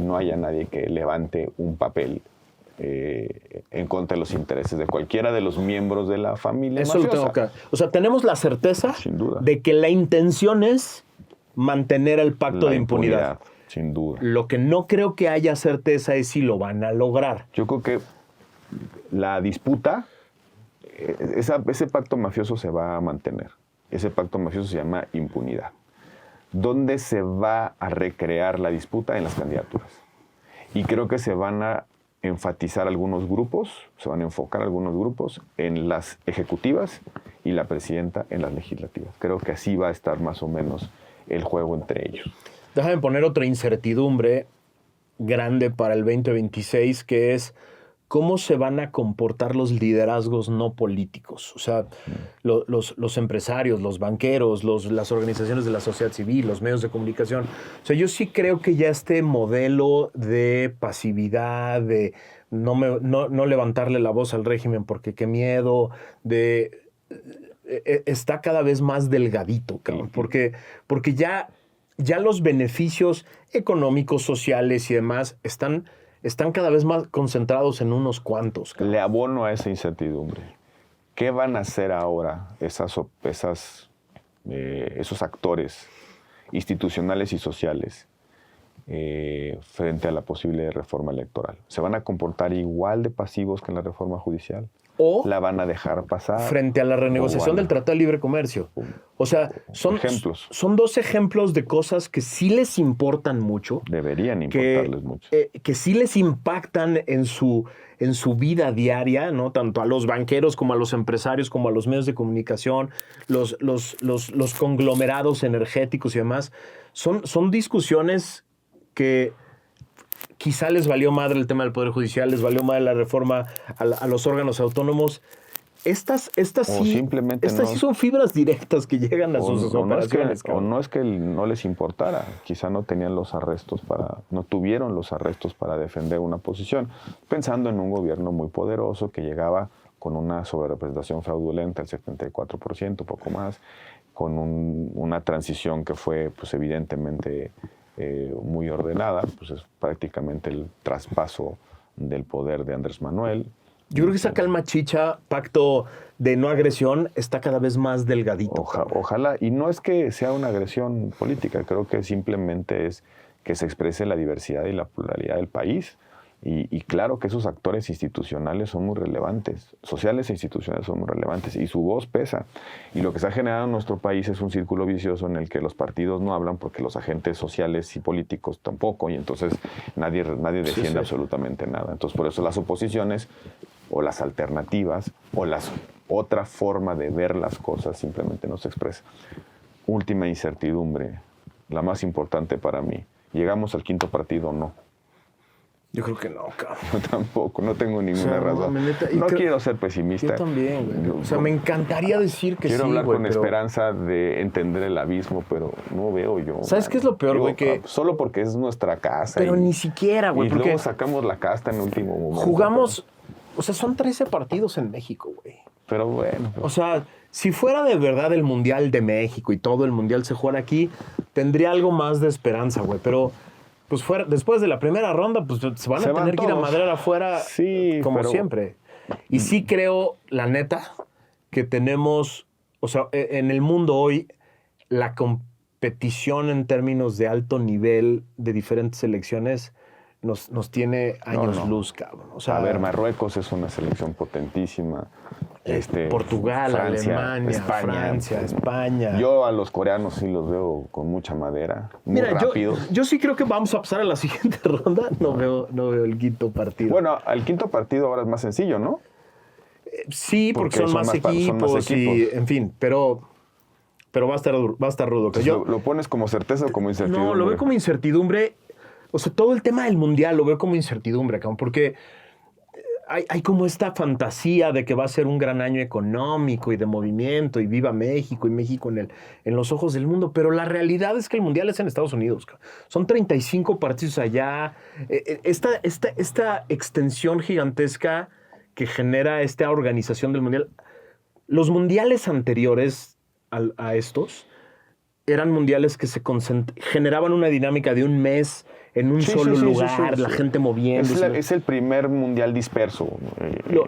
no haya nadie que levante un papel en contra de los intereses de cualquiera de los miembros de la familia eso mafiosa. Lo tengo que... O sea, tenemos la certeza sin duda de que la intención es mantener el pacto de impunidad. Sin duda. Lo que no creo que haya certeza es si lo van a lograr. Yo creo que la disputa, ese pacto mafioso se va a mantener. Ese pacto mafioso se llama impunidad. ¿Dónde se va a recrear la disputa? En las candidaturas. Y creo que se van a enfatizar algunos grupos, se van a enfocar algunos grupos en las ejecutivas y la presidenta en las legislativas. Creo que así va a estar más o menos el juego entre ellos. Déjame poner otra incertidumbre grande para el 2026, que es cómo se van a comportar los liderazgos no políticos. O sea, los empresarios, los banqueros, las organizaciones de la sociedad civil, los medios de comunicación. O sea, yo sí creo que ya este modelo de pasividad, de no levantarle la voz al régimen porque qué miedo, está cada vez más delgadito, cabrón, porque ya los beneficios económicos, sociales y demás están cada vez más concentrados en unos cuantos. Cabrón. Le abono a esa incertidumbre. ¿Qué van a hacer ahora esos actores institucionales y sociales frente a la posible reforma electoral? ¿Se van a comportar igual de pasivos que en la reforma judicial? ¿O la van a dejar pasar? Frente a la renegociación del Tratado de Libre Comercio. O sea, son dos ejemplos de cosas que sí les importan mucho. Deberían importarles mucho. Que sí les impactan en su vida diaria, ¿no? Tanto a los banqueros como a los empresarios, como a los medios de comunicación, los conglomerados energéticos y demás. Son discusiones que quizá les valió madre el tema del Poder Judicial, les valió madre la reforma a los órganos autónomos. Estas sí son fibras directas que llegan a sus operaciones. No es que no les importara, quizá no tuvieron los arrestos para defender una posición, pensando en un gobierno muy poderoso que llegaba con una sobrerepresentación fraudulenta del 74%, poco más, con una transición que fue pues evidentemente muy ordenada, pues es prácticamente el traspaso del poder de Andrés Manuel. Yo creo que esa calma chicha, pacto de no agresión, está cada vez más delgadito. Ojalá, y no es que sea una agresión política, creo que simplemente es que se exprese la diversidad y la pluralidad del país. Y claro que esos actores institucionales son muy relevantes, sociales e institucionales son muy relevantes, y su voz pesa. Y lo que se ha generado en nuestro país es un círculo vicioso en el que los partidos no hablan porque los agentes sociales y políticos tampoco, y entonces nadie defiende absolutamente nada. Entonces por eso las oposiciones o las alternativas o otra forma de ver las cosas simplemente no se expresa. Última incertidumbre, la más importante para mí. ¿Llegamos al quinto partido o no? Yo creo que no, cabrón. Yo tampoco, no tengo ninguna razón. No quiero ser pesimista. Yo también, güey. Me encantaría decir que sí, quiero hablar con esperanza de entender el abismo, pero no veo yo. ¿Sabes qué es lo peor, güey? Que solo porque es nuestra casa. Pero ni siquiera, güey. Y luego sacamos la casta en último momento. Jugamos, o sea, son 13 partidos en México, güey. Pero bueno. O sea, si fuera de verdad el Mundial de México y todo el Mundial se jugara aquí, tendría algo más de esperanza, güey. Pero pues después de la primera ronda, pues se van a tener que ir a madrear afuera, como siempre. Y sí creo, la neta, que tenemos, o sea, en el mundo hoy, la competición en términos de alto nivel de diferentes selecciones nos tiene años luz, cabrón. O sea, a ver, Marruecos es una selección potentísima. Portugal, Francia, Alemania, Francia, España. Yo a los coreanos sí los veo con mucha madera, muy rápidos. Yo sí creo que vamos a pasar a la siguiente ronda. No veo el quinto partido. Bueno, el quinto partido ahora es más sencillo, ¿no? Sí, porque son más equipos y, en fin, pero va a estar rudo. ¿Lo pones como certeza o como incertidumbre? No, lo veo como incertidumbre. O sea, todo el tema del Mundial lo veo como incertidumbre, cabrón, porque hay como esta fantasía de que va a ser un gran año económico y de movimiento y viva México y México en los ojos del mundo, pero la realidad es que el Mundial es en Estados Unidos. Son 35 partidos allá. Esta extensión gigantesca que genera esta organización del Mundial. Los mundiales anteriores a estos eran mundiales que generaban una dinámica de un mes en un solo lugar, la gente moviéndose. Es el primer mundial disperso.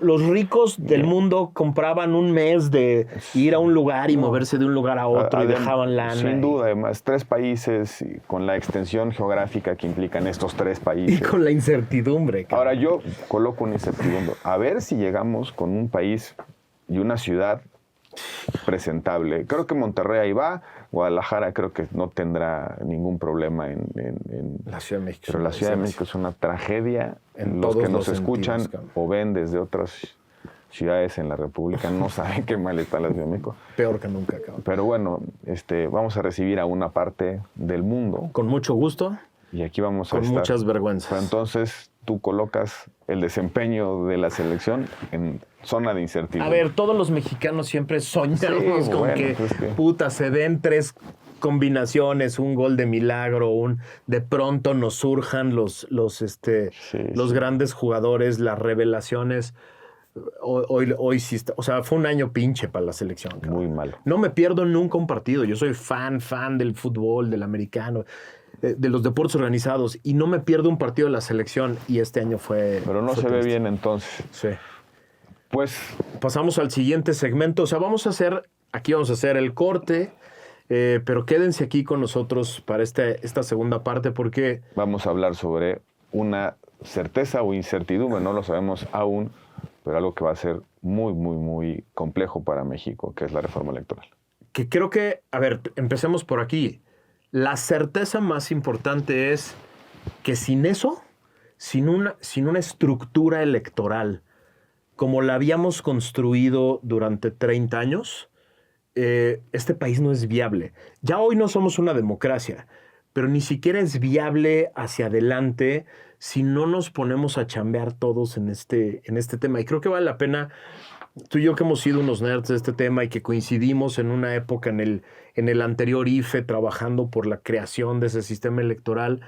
Los ricos del mundo compraban un mes de ir a un lugar y moverse de un lugar a otro y dejaban lana. Sin duda, además, 3 países con la extensión geográfica que implican estos 3 países. Y con la incertidumbre. Cabrón. Ahora yo coloco una incertidumbre. A ver si llegamos con un país y una ciudad presentable. Creo que Monterrey ahí va. Guadalajara creo que no tendrá ningún problema en la Ciudad de México. Pero la Ciudad de México es una tragedia. En los todos que nos los escuchan sentidos, o ven desde otras ciudades en la República no saben qué mal está la Ciudad de México. Peor que nunca, cabrón. Pero bueno, vamos a recibir a una parte del mundo. Con mucho gusto. Y aquí vamos a con estar. Muchas vergüenzas. Pero entonces tú colocas el desempeño de la selección en zona de incertidumbre. A ver, todos los mexicanos siempre soñamos con que, se den 3 combinaciones, un gol de milagro, de pronto nos surjan los grandes jugadores, las revelaciones. Hoy sí está. O sea, fue un año pinche para la selección. Cabrón. Muy malo. No me pierdo nunca un partido. Yo soy fan del fútbol, del americano, de los deportes organizados, y no me pierdo un partido de la selección, y este año fue... Pero no se ve bien entonces. Sí. Pues... Pasamos al siguiente segmento. O sea, vamos a hacer el corte, pero quédense aquí con nosotros para esta segunda parte, porque... Vamos a hablar sobre una certeza o incertidumbre, no lo sabemos aún, pero algo que va a ser muy, muy, muy complejo para México, que es la reforma electoral. Que creo que, a ver, empecemos por aquí. La certeza más importante es que sin eso, sin una estructura electoral como la habíamos construido durante 30 años, este país no es viable. Ya hoy no somos una democracia, pero ni siquiera es viable hacia adelante si no nos ponemos a chambear todos en este tema. Y creo que vale la pena, tú y yo que hemos sido unos nerds de este tema y que coincidimos en una época en el anterior IFE trabajando por la creación de ese sistema electoral,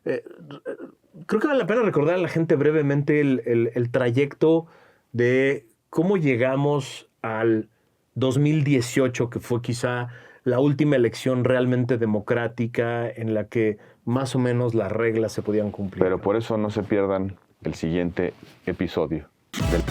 creo que vale la pena recordar a la gente brevemente el trayecto de cómo llegamos al 2018, que fue quizá la última elección realmente democrática en la que más o menos las reglas se podían cumplir. Pero por eso no se pierdan el siguiente episodio del